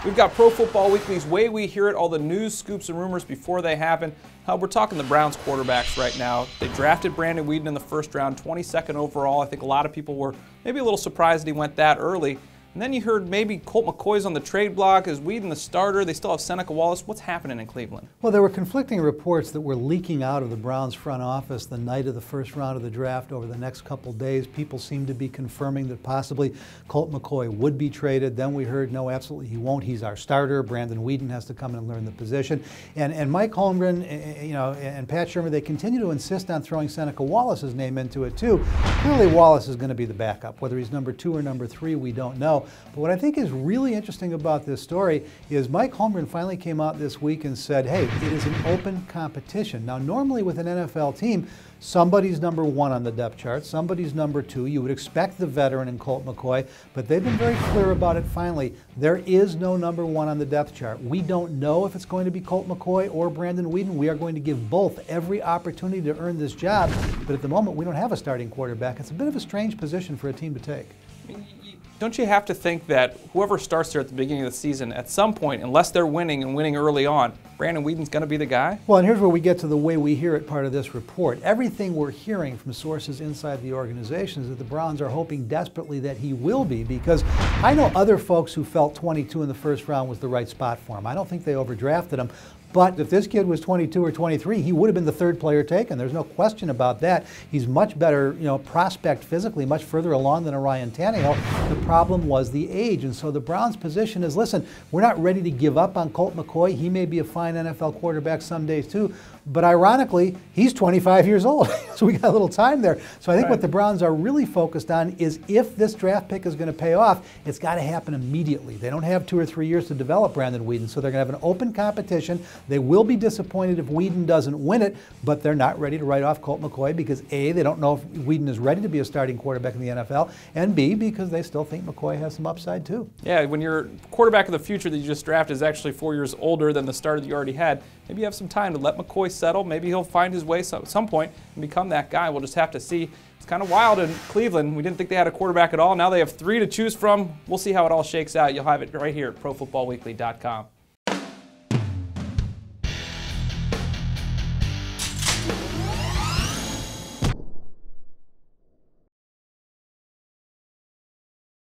We've got Pro Football Weekly's Way We Hear It, all the news, scoops, and rumors before they happen. We're talking the Browns quarterbacks right now. They drafted Brandon Weeden in the first round, 22nd overall. I think a lot of people were maybe a little surprised that he went that early. And then you heard maybe Colt McCoy's on the trade block. Is Weeden the starter? They still have Seneca Wallace. What's happening in Cleveland? Well, there were conflicting reports that were leaking out of the Browns front office the night of the first round of the draft. Over the next couple days, people seemed to be confirming that possibly Colt McCoy would be traded. Then we heard, no, absolutely he won't. He's our starter. Brandon Weeden has to come in and learn the position. And Mike Holmgren, and Pat Shermer, they continue to insist on throwing Seneca Wallace's name into it too. Clearly, Wallace is going to be the backup. Whether he's number 2 or number 3, we don't know. But what I think is really interesting about this story is Mike Holmgren finally came out this week and said, hey, it is an open competition. Now, normally with an NFL team, somebody's number 1 on the depth chart, somebody's number 2. You would expect the veteran in Colt McCoy, but they've been very clear about it finally. There is no number 1 on the depth chart. We don't know if it's going to be Colt McCoy or Brandon Weeden. We are going to give both every opportunity to earn this job, but at the moment we don't have a starting quarterback. It's a bit of a strange position for a team to take. Don't you have to think that whoever starts there at the beginning of the season, at some point, unless they're winning and winning early on, Brandon Weeden's going to be the guy? Well, and here's where we get to the way we hear it part of this report. Everything we're hearing from sources inside the organization is that the Browns are hoping desperately that he will be, because I know other folks who felt 22 in the first round was the right spot for him. I don't think they overdrafted him. But if this kid was 22 or 23, he would have been the 3rd player taken. There's no question about that. He's much better, prospect physically, much further along than a Ryan Tannehill. The problem was the age. And so the Browns' position is, listen, we're not ready to give up on Colt McCoy. He may be a fine NFL quarterback some days too. But ironically, he's 25 years old. So we got a little time there. So I think what the Browns are really focused on is if this draft pick is going to pay off, it's got to happen immediately. They don't have 2 or 3 years to develop Brandon Weeden. So they're going to have an open competition. They will be disappointed if Weeden doesn't win it, but they're not ready to write off Colt McCoy because A, they don't know if Weeden is ready to be a starting quarterback in the NFL, and B, because they still think McCoy has some upside too. Yeah, when your quarterback of the future that you just drafted is actually 4 years older than the starter that you already had, maybe you have some time to let McCoy settle. Maybe he'll find his way at some point and become that guy. We'll just have to see. It's kind of wild in Cleveland. We didn't think they had a quarterback at all. Now they have 3 to choose from. We'll see how it all shakes out. You'll have it right here at ProFootballWeekly.com.